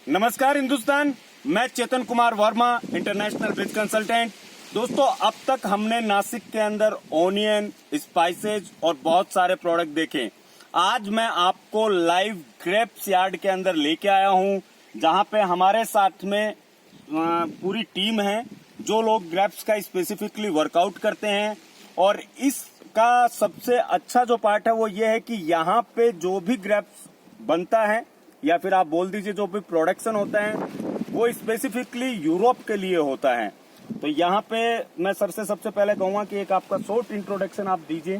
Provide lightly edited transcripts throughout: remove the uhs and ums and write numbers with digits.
नमस्कार हिंदुस्तान, मैं Chetan Kumar Verma, international bridge consultant. दोस्तों, अब तक हमने नासिक के अंदर ओनियन, स्पाइसेज और बहुत सारे प्रोडक्ट देखे। आज मैं आपको लाइव ग्रेप्स यार्ड के अंदर लेके आया हूं, जहां पे हमारे साथ में पूरी टीम है जो लोग ग्रेप्स का स्पेसिफिकली वर्कआउट करते हैं। और इसका सबसे अच्छा जो पार्ट है वो ये है कि यहाँ पे जो भी ग्रेप्स बनता है या फिर आप बोल दीजिए जो भी प्रोडक्शन होता है वो स्पेसिफिकली यूरोप के लिए होता है। तो यहाँ पे मैं सर से सबसे पहले कहूंगा कि एक आपका शॉर्ट इंट्रोडक्शन आप दीजिए।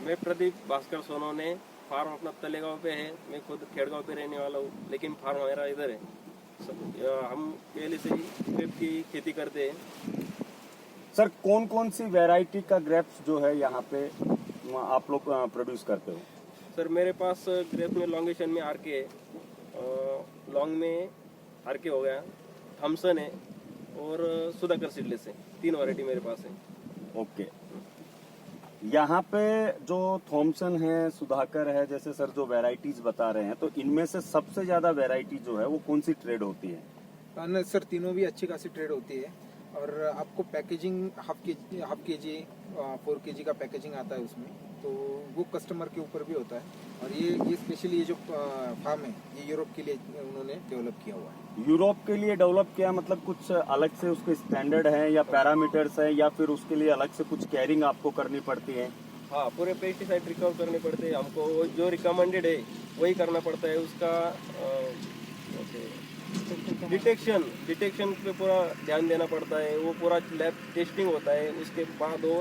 मैं प्रदीप भास्कर सोनोने, फार्म अपना तलेगांव पे है। मैं खुद खेड़गांव पे रहने वाला हूँ, लेकिन फार्म मेरा इधर है। हम पहले से ही ग्रेप की खेती करते हैं। सर, कौन कौन सी वैरायटी का ग्रेप्स जो है यहाँ पे आप लोग प्रोड्यूस करते हो? सर, मेरे पास ग्रेप में लॉन्गेशन में आरके है, लॉन्ग में आरके हो गया, थॉमसन है और सुधाकर सीडलेस है। 3 वैरायटी मेरे पास है। ओके, यहाँ पे जो थॉमसन है, सुधाकर है, जैसे सर जो वैरायटीज बता रहे हैं, तो इनमें से सबसे ज्यादा वैरायटी जो है वो कौन सी ट्रेड होती है? नहीं सर, तीनों भी अच्छी खासी ट्रेड होती है। और आपको पैकेजिंग हाफ के जी 4 kg का पैकेजिंग आता है उसमें, तो वो कस्टमर के ऊपर भी होता है। और ये स्पेशली ये जो फार्म है ये यूरोप के लिए उन्होंने डेवलप किया हुआ है। यूरोप के लिए डेवलप किया मतलब कुछ अलग से उसके स्टैंडर्ड है या पैरामीटर्स है, या फिर उसके लिए अलग से कुछ केयरिंग आपको करनी पड़ती है? हाँ, पूरे पेस्टिसाइड रिकवर करने पड़ते हैं हमको। वो जो रिकमेंडेड है वही करना पड़ता है। उसका डिटेक्शन पे पूरा ध्यान देना पड़ता है। वो पूरा लैब टेस्टिंग होता है। उसके बाद वो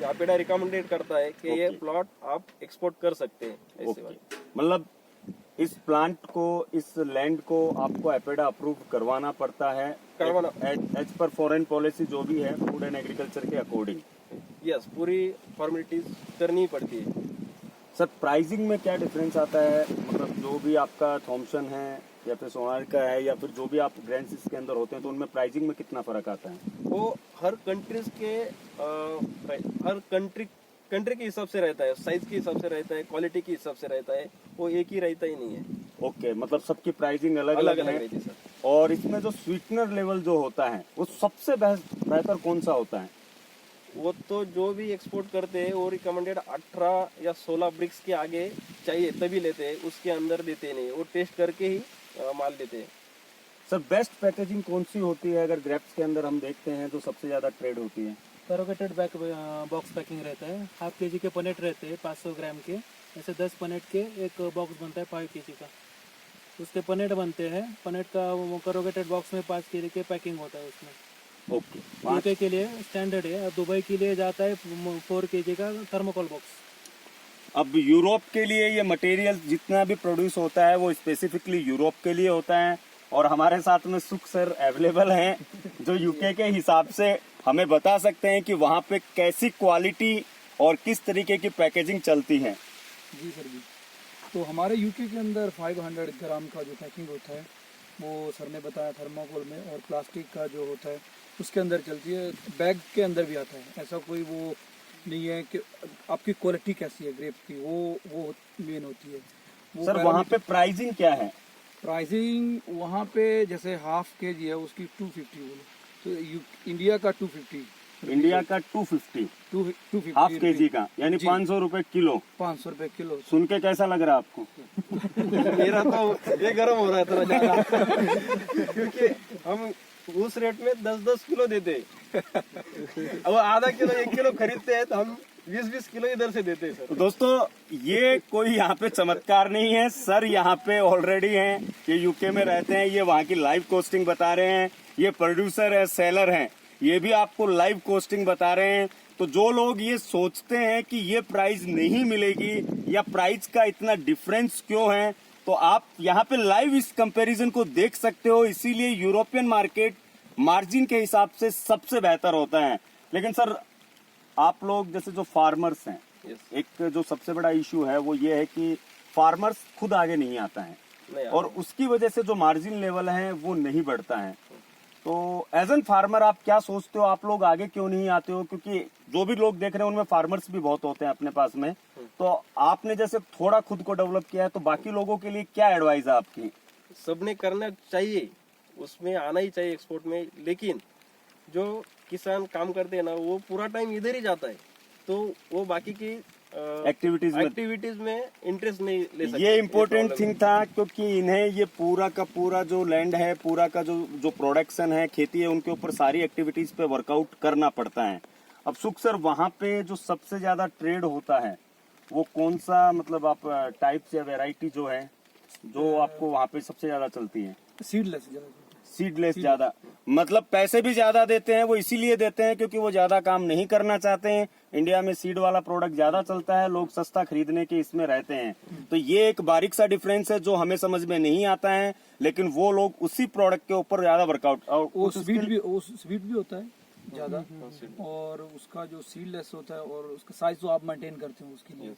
अपेडा रिकमेंडेड करता है कि ये प्लॉट आप एक्सपोर्ट कर सकते हैं। ऐसे मतलब इस प्लांट को, इस लैंड को आपको अपेडा अप्रूव करवाना पड़ता है एज पर फॉरेन पॉलिसी जो भी है फूड एंड एग्रीकल्चर के अकॉर्डिंग। यस, पूरी फॉर्मेलिटीज करनी पड़ती है। सर, प्राइसिंग में क्या डिफरेंस आता है? मतलब जो भी आपका थॉमसन है या फिर सोनालिका है या फिर जो भी आप ग्रेन्स इसके अंदर होते हैं, तो उनमें प्राइसिंग में कितना फर्क आता है? वो हर कंट्रीज के हर कंट्री के हिसाब से रहता है, साइज के हिसाब से रहता है, क्वालिटी के हिसाब से रहता है। वो एक ही रहता ही नहीं है। ओके, मतलब सबकी प्राइसिंग अलग अलग है। रहती है सर। और इसमें जो स्वीटनर लेवल जो होता है वो सबसे बेहतर कौन सा होता है? वो तो जो भी एक्सपोर्ट करते हैं वो रिकमेंडेड 18 या 16 ब्रिक्स के आगे चाहिए तभी लेते हैं, उसके अंदर देते नहीं। वो टेस्ट करके ही माल देते हैं। सर, बेस्ट पैकेजिंग कौन सी होती है? अगर ग्रेप्स के अंदर हम देखते हैं तो सबसे ज्यादा ट्रेड होती है। करोगेटेड बॉक्स पैकिंग रहता है। हाफ के जी के पनेट रहते हैं 500 ग्राम के। ऐसे 10 पनेट के एक बॉक्स बनता है 5 kg का। उसके पनेट बनते हैं। पनेट का करोगेटेड बॉक्स में 5 kg के पैकिंग होता है उसमें। ओके, यूके के लिए स्टैंडर्ड है और दुबई के लिए जाता है 4 kg का थर्मोकोल बॉक्स। अब यूरोप के लिए ये मटेरियल जितना भी प्रोड्यूस होता है वो स्पेसिफिकली यूरोप के लिए होता है। और हमारे साथ में सुख सर अवेलेबल हैं जो यूके के हिसाब से हमें बता सकते हैं कि वहाँ पे कैसी क्वालिटी और किस तरीके की पैकेजिंग चलती है। जी सर जी, तो हमारे यूके के अंदर 500 ग्राम का जो पैकिंग होता है वो सर ने बताया थर्माकोल में, और प्लास्टिक का जो होता है उसके अंदर चलती है। बैग के अंदर भी आता है। ऐसा कोई वो नहीं है कि आपकी क्वालिटी कैसी है ग्रेप की, वो मेन होती है। सर, वहाँ पे प्राइसिंग क्या है? प्राइसिंग वहाँ पे जैसे हाफ के जी है उसकी 250 बोलो, तो इंडिया का 250, इंडिया का 250 हाफ के जी का, यानी 500 रुपए किलो। 500 रुपए किलो। सुन के कैसा लग रहा है आपको? मेरा तो ये गर्म हो रहा है थोड़ा ज्यादा क्योंकि हम उस रेट में 10-10 किलो देते हैं। अब आधा किलो 1 किलो खरीदते हैं तो हम 20-20 किलो इधर से देते हैं सर। तो दोस्तों, ये कोई यहाँ पे चमत्कार नहीं है। सर यहाँ पे ऑलरेडी हैं, ये यूके में रहते हैं, ये वहाँ की लाइव कोस्टिंग बता रहे हैं। ये प्रोड्यूसर है, सेलर हैं, ये भी आपको लाइव कोस्टिंग बता रहे हैं। तो जो लोग ये सोचते हैं कि ये प्राइस नहीं मिलेगी या प्राइस का इतना डिफरेंस क्यों है, तो आप यहाँ पे लाइव इस कंपैरिजन को देख सकते हो। इसीलिए यूरोपियन मार्केट मार्जिन के हिसाब से सबसे बेहतर होता है। लेकिन सर, आप लोग जैसे जो फार्मर्स हैं, एक जो सबसे बड़ा इश्यू है वो ये है कि फार्मर्स खुद आगे नहीं आता है और उसकी वजह से जो मार्जिन लेवल है वो नहीं बढ़ता है। तो एज एन फार्मर आप क्या सोचते हो, आप लोग आगे क्यों नहीं आते हो? क्योंकि जो भी लोग देख रहे हैं उनमें फार्मर्स भी बहुत होते हैं अपने पास में। तो आपने जैसे थोड़ा खुद को डेवलप किया है, तो बाकी लोगों के लिए क्या एडवाइस है आपकी? सबने करना चाहिए, उसमें आना ही चाहिए एक्सपोर्ट में। लेकिन जो किसान काम करते हैं ना, वो पूरा टाइम इधर ही जाता है, तो वो बाकी की एक्टिविटीज में इंटरेस्ट नहीं ले सकते। ये इम्पोर्टेंट थिंग था, क्योंकि इन्हें ये पूरा का पूरा जो लैंड है, पूरा का जो प्रोडक्शन है, खेती है, उनके ऊपर सारी एक्टिविटीज पे वर्कआउट करना पड़ता है। अब सुख सर, वहाँ पे जो सबसे ज्यादा ट्रेड होता है वो कौन सा, मतलब आप टाइप्स या वेराइटी जो है जो आपको वहाँ पे सबसे ज्यादा चलती है? सीडलेस सीडलेस ज्यादा, मतलब पैसे भी ज्यादा देते हैं वो, इसीलिए देते हैं क्योंकि वो ज्यादा काम नहीं करना चाहते हैं। इंडिया में सीड वाला प्रोडक्ट ज्यादा चलता है, लोग सस्ता खरीदने के इसमें रहते हैं। तो ये एक बारीक सा डिफरेंस है जो हमें समझ में नहीं आता है, लेकिन वो लोग उसी प्रोडक्ट के ऊपर ज्यादा वर्कआउट। और वो स्वीट भी होता है ज्यादा, और उसका जो सीडलेस होता है और उसका साइज जो आप मेंटेन करते हो उसके लिए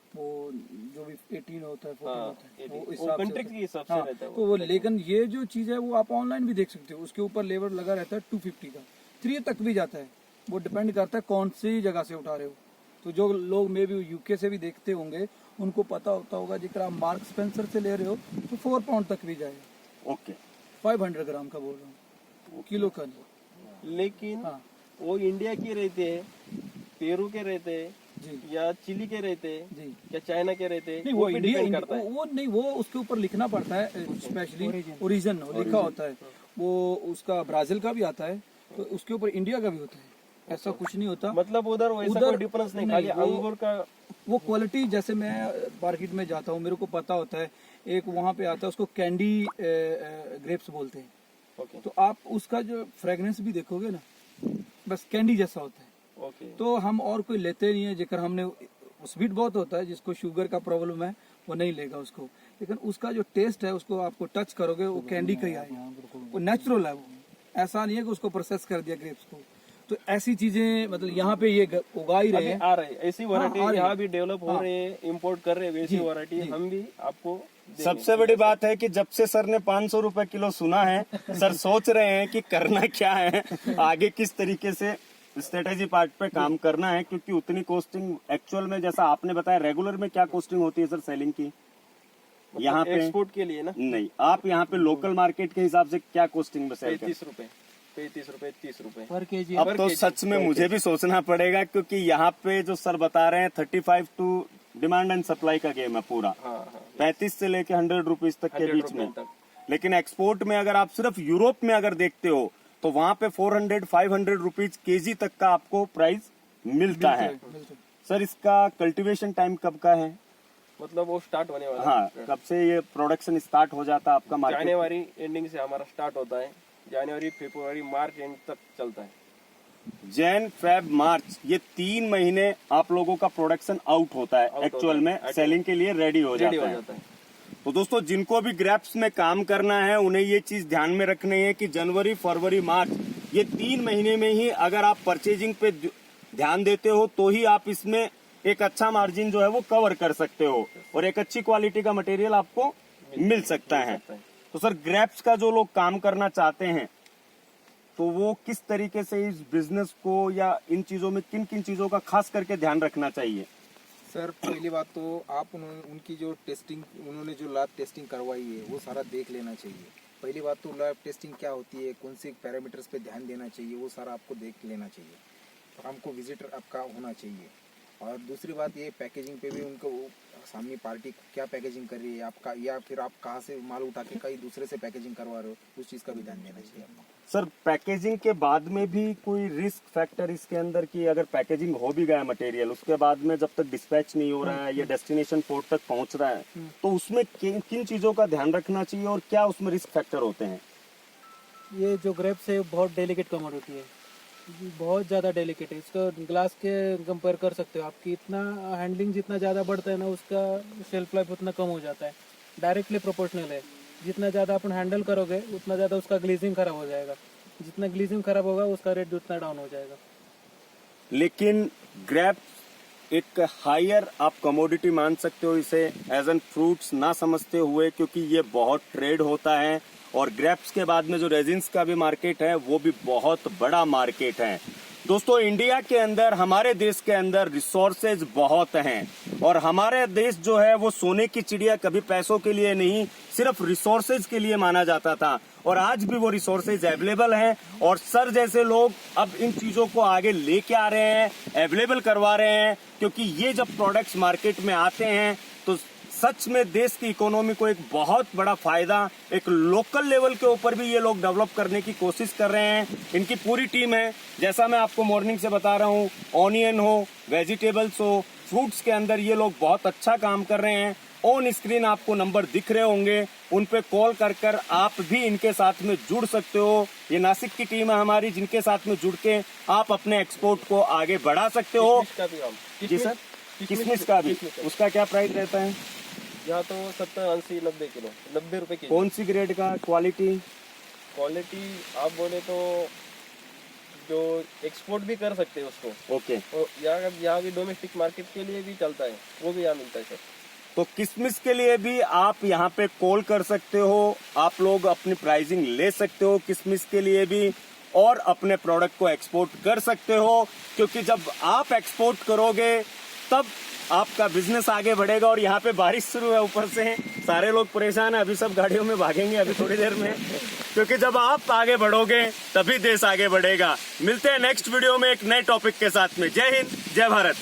वो जो भी 18 होता है 14 होता है, वो हिसाब कंट्री से के हिसाब से हाँ, रहता है तो वो। लेकिन ये जो चीज है वो आप ऑनलाइन भी देख सकते हो, उसके ऊपर लेबर लगा रहता है 250 का, 3 तक भी जाता है। वो डिपेंड करता है कौन सी जगह से उठा रहे हो। तो जो लोग मे भी यूके से भी देखते होंगे उनको पता होता होगा, जिक्र आप मार्क स्पेंसर से ले रहे हो तो 4 पाउंड तक भी जाएगा। ओके, 500 ग्राम का बोल रहा हूँ, किलो का नहीं। लेकिन हाँ वो इंडिया के रहते हैं, पेरू के रहते हैं, जी या चिली के रहते हैं, जी। या चाइना के रहते हैं, नहीं वो भी इंडिया डिपेंड करता है। वो नहीं, वो उसके ऊपर लिखना पड़ता है, स्पेशली ओरिजिन लिखा होता है। वो उसका ब्राजील का भी आता है, तो उसके ऊपर इंडिया का भी होता है, ऐसा कुछ नहीं होता। मतलब उधर वैसा कोई डिफरेंस नहीं, खाली अंगूर का वो क्वालिटी, जैसे मैं मार्केट में जाता हूँ मेरे को पता होता है, एक वहाँ पे आता है उसको कैंडी ग्रेप्स बोलते हैं। ओके तो आप उसका जो फ्रेग्रेंस भी देखोगे ना, बस कैंडी जैसा होता है। ओके तो हम और कोई लेते नहीं है, जेकर हमने स्वीट बहुत होता है, जिसको शुगर का प्रॉब्लम है वो नहीं लेगा उसको, लेकिन उसका जो टेस्ट है उसको आपको टच करोगे वो कैंडी का ही आएगा, वो नेचुरल है, वो ऐसा नहीं है कि उसको प्रोसेस कर दिया ग्रेप्स को। तो ऐसी चीजें मतलब यहाँ पे ये उगा ही रहे हैं। आ रहे हैं ऐसी आ वैरायटी, रही यहाँ है। भी डेवलप हो रहे हैं, इम्पोर्ट कर रहे हैं वैसी वैरायटी हम भी आपको देंगे। सबसे बड़ी बात है कि जब से सर ने 500 रुपए किलो सुना है, सर सोच रहे हैं कि करना क्या है आगे, किस तरीके से स्ट्रेटेजी पार्ट पे काम करना है, क्योंकि उतनी कोस्टिंग एक्चुअल में, जैसा आपने बताया, रेगुलर में क्या कोस्टिंग होती है सर सेलिंग की यहाँ पे? एक्सपोर्ट के लिए ना नहीं, आप यहाँ पे लोकल मार्केट के हिसाब से क्या कोस्टिंग में सेल करते 35 रुपए 30 रुपए पर केजी। हैं? अब तो सच में मुझे भी सोचना पड़ेगा, क्योंकि यहाँ पे जो सर बता रहे हैं 35 टू डिमांड एंड सप्लाई का गेम है पूरा, हाँ हाँ 35 से लेके 100 रुपीज तक के 100 बीच में। रुपए तक। लेकिन एक्सपोर्ट में अगर आप सिर्फ यूरोप में अगर देखते हो तो वहाँ पे 400-500 रुपीज केजी तक का आपको प्राइस मिलता है। सर इसका कल्टीवेशन टाइम कब का है? मतलब वो स्टार्ट होने वाला हाँ, कब से ये प्रोडक्शन स्टार्ट हो जाता है आपका मार्केट? जनवरी एंडिंग से हमारा स्टार्ट होता है, जनवरी फरवरी मार्च एंड तक चलता है। जैन फेब मार्च, ये 3 महीने आप लोगों का प्रोडक्शन आउट होता है, एक्चुअल में सेलिंग के लिए रेडी हो जाता है। तो दोस्तों, जिनको भी ग्रेप्स में काम करना है उन्हें ये चीज ध्यान में रखनी है कि जनवरी फरवरी मार्च, ये 3 महीने में ही अगर आप परचेजिंग पे ध्यान देते हो तो ही आप इसमें एक अच्छा मार्जिन जो है वो कवर कर सकते हो और एक अच्छी क्वालिटी का मटेरियल आपको मिल सकता है। तो सर, ग्रेप्स का जो लोग काम करना चाहते हैं तो वो किस तरीके से इस बिजनेस को या इन चीजों में किन किन चीजों का खास करके ध्यान रखना चाहिए? सर पहली बात तो आप उनकी जो टेस्टिंग, उन्होंने जो लैब टेस्टिंग करवाई है वो सारा देख लेना चाहिए। पहली बात तो लैब टेस्टिंग क्या होती है, कौन से पैरामीटर्स पे ध्यान देना चाहिए, वो सारा आपको देख लेना चाहिए। तो हमको विजिटर आपका होना चाहिए। और दूसरी बात ये, पैकेजिंग पे भी उनको सामने पार्टी क्या पैकेजिंग कर रही है आपका, या फिर आप कहाँ से माल उठा के कहीं दूसरे से पैकेजिंग करवा रहे हो, उस चीज़ का भी ध्यान देना चाहिए आपको। सर, पैकेजिंग के बाद में भी कोई रिस्क फैक्टर इसके अंदर की, अगर पैकेजिंग हो भी गया मटेरियल, उसके बाद में जब तक डिस्पैच नहीं हो रहा है या डेस्टिनेशन पोर्ट तक पहुंच रहा है, तो उसमें किन चीजों का ध्यान रखना चाहिए और क्या उसमें रिस्क फैक्टर होते हैं? ये जो ग्रेप्स है बहुत डेलिकेट कमोडिटी है, बहुत ज़्यादा डेलिकेट है। इसका ग्लास के कंपेयर कर सकते हो, आपकी इतना हैंडलिंग जितना ज़्यादा बढ़ता है ना, उसका शेल्फ लाइफ उतना कम हो जाता है। डायरेक्टली प्रोपोर्शनल है, जितना ज़्यादा अपन हैंडल करोगे उतना ज़्यादा उसका ग्लीजिंग खराब हो जाएगा, जितना ग्लीजिंग खराब होगा उसका रेट उतना डाउन हो जाएगा। लेकिन ग्रेप्स एक हायर आप कमोडिटी मान सकते हो इसे, एज एन फ्रूट्स ना समझते हुए, क्योंकि ये बहुत ट्रेड होता है और ग्रेप्स के बाद में जो रेजिन्स का भी मार्केट है वो भी बहुत बड़ा मार्केट है। दोस्तों, इंडिया के अंदर, हमारे देश के अंदर रिसोर्सेज बहुत हैं और हमारे देश जो है वो सोने की चिड़िया कभी पैसों के लिए नहीं, सिर्फ रिसोर्सेज के लिए माना जाता था, और आज भी वो रिसोर्सेज अवेलेबल हैं। और सर जैसे लोग अब इन चीजों को आगे लेके आ रहे हैं, अवेलेबल करवा रहे हैं, क्योंकि ये जब प्रोडक्ट्स मार्केट में आते हैं तो सच में देश की इकोनॉमी को एक बहुत बड़ा फायदा एक लोकल लेवल के ऊपर भी ये लोग डेवलप करने की कोशिश कर रहे हैं। इनकी पूरी टीम है, जैसा मैं आपको मॉर्निंग से बता रहा हूँ, ऑनियन हो, वेजिटेबल्स हो, फ्रूट्स के अंदर ये लोग बहुत अच्छा काम कर रहे हैं। ऑन स्क्रीन आपको नंबर दिख रहे होंगे, उन पे कॉल कर आप भी इनके साथ में जुड़ सकते हो। ये नासिक की टीम है हमारी, जिनके साथ में जुड़ के आप अपने एक्सपोर्ट को आगे बढ़ा सकते हो। किशमिश का भी हम जी सर, किशमिश का भी, उसका क्या प्राइस रहता है? यहाँ तो 70, 80, 90 किलो, 90 रुपए के कौन सी ग्रेड का, क्वालिटी? क्वालिटी आप बोले तो जो एक्सपोर्ट भी कर सकते हैं उसको, ओके। और यहाँ भी डोमेस्टिक मार्केट के लिए भी चलता है, वो भी यहाँ मिलता है सर। तो किशमिश के लिए भी आप यहाँ पे कॉल कर सकते हो, आप लोग अपनी प्राइसिंग ले सकते हो किशमिश के लिए भी, और अपने प्रोडक्ट को एक्सपोर्ट कर सकते हो, क्योंकि जब आप एक्सपोर्ट करोगे तब आपका बिजनेस आगे बढ़ेगा। और यहाँ पे बारिश शुरू है, ऊपर से सारे लोग परेशान हैं, अभी सब गाड़ियों में भागेंगे अभी थोड़ी देर में, क्योंकि जब आप आगे बढ़ोगे तभी देश आगे बढ़ेगा। मिलते हैं नेक्स्ट वीडियो में एक नए टॉपिक के साथ में। जय हिंद, जय भारत।